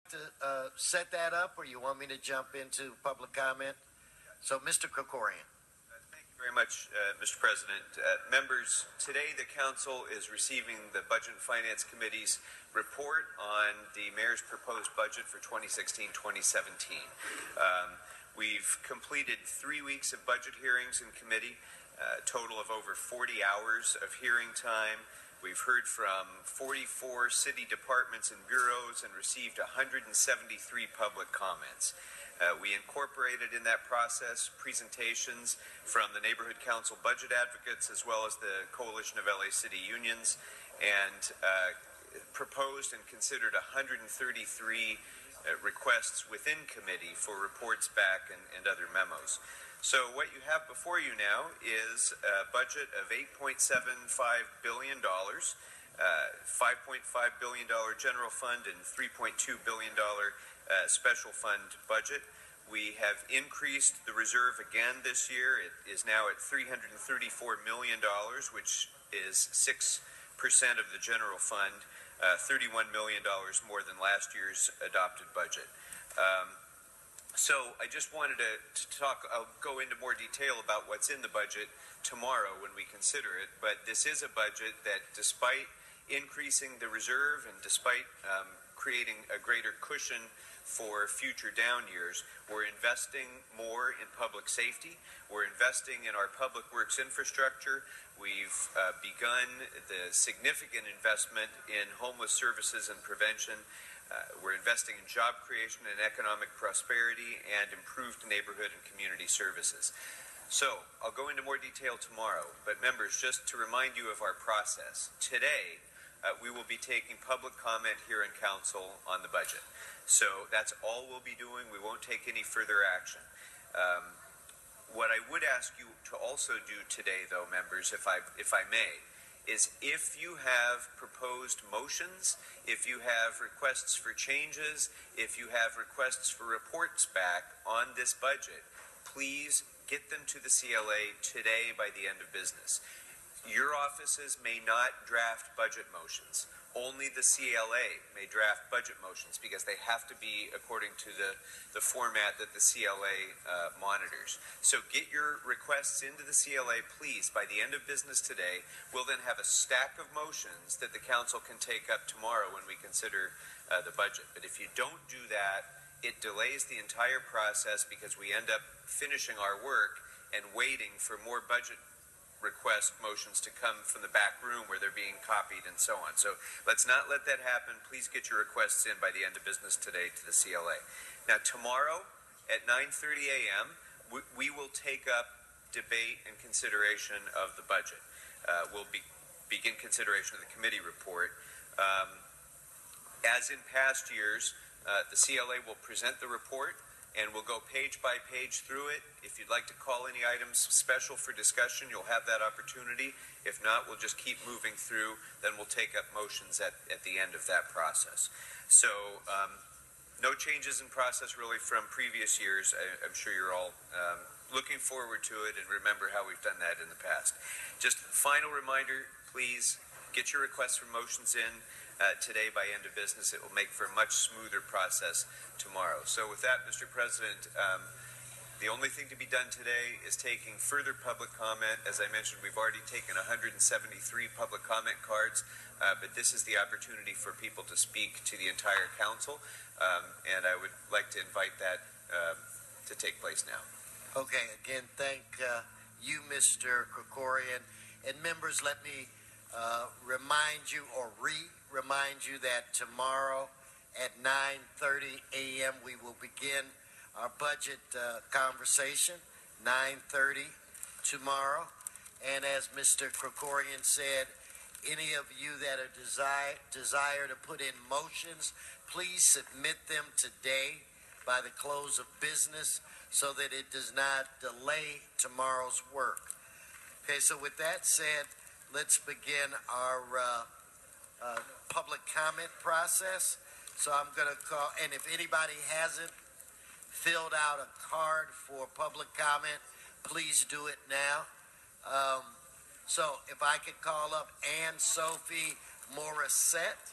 To set that up, or you want me to jump into public comment? So, Mr. Krekorian. Thank you very much, Mr. President. Members, today the Council is receiving the Budget and Finance Committee's report on the Mayor's proposed budget for 2016-2017. We've completed 3 weeks of budget hearings in committee, a total of over 40 hours of hearing time. We've heard from 44 city departments and bureaus and received 173 public comments. We incorporated in that process presentations from the Neighborhood Council budget advocates as well as the Coalition of LA City Unions, and proposed and considered 133 requests within committee for reports back and other memos. So what you have before you now is a budget of $8.75 billion, $5.5 billion general fund, and $3.2 billion special fund budget. We have increased the reserve again this year. It is now at $334 million, which is 6% of the general fund, $31 million more than last year's adopted budget. So I just wanted to talk, I'll go into more detail about what's in the budget tomorrow when we consider it, but this is a budget that, despite increasing the reserve and despite creating a greater cushion for future down years, we're investing more in public safety. We're investing in our public works infrastructure. We've begun the significant investment in homeless services and prevention. We're investing in job creation and economic prosperity and improved neighborhood and community services. So I'll go into more detail tomorrow, but members, just to remind you of our process. Today, we will be taking public comment here in Council on the budget. So that's all we'll be doing. We won't take any further action. What I would ask you to also do today, though, members, if I may, is if you have proposed motions, if you have requests for changes, if you have requests for reports back on this budget, please get them to the CLA today by the end of business. Your offices may not draft budget motions. Only the CLA may draft budget motions because they have to be according to the format that the CLA monitors. So get your requests into the CLA, please, by the end of business today. We'll then have a stack of motions that the Council can take up tomorrow when we consider the budget. But if you don't do that, it delays the entire process because we end up finishing our work and waiting for more budget request motions to come from the back room where they're being copied and so on. So let's not let that happen. Please get your requests in by the end of business today to the CLA. Now tomorrow at 9:30 a.m. we will take up debate and consideration of the budget. We'll begin consideration of the committee report. As in past years, the CLA will present the report and we'll go page by page through it. If you'd like to call any items special for discussion, you'll have that opportunity. If not, we'll just keep moving through. Then we'll take up motions at the end of that process. So no changes in process really from previous years. I'm sure you're all looking forward to it and remember how we've done that in the past. Just final reminder, please get your requests for motions in today by end of business. It will make for a much smoother process tomorrow. So with that, Mr. President, the only thing to be done today is taking further public comment. As I mentioned, we've already taken 173 public comment cards, but this is the opportunity for people to speak to the entire Council, and I would like to invite that to take place now. Okay, again, thank you, Mr. Krekorian. And members, let me remind you or remind you that tomorrow at 9:30 a.m. we will begin our budget conversation, 9:30 tomorrow. And as Mr. Krekorian said, any of you that are desire to put in motions, please submit them today by the close of business so that it does not delay tomorrow's work. Okay, so with that said, let's begin our public comment process. So I'm going to call, and if anybody hasn't filled out a card for public comment, please do it now. So if I could call up Anne Sophie Morissette.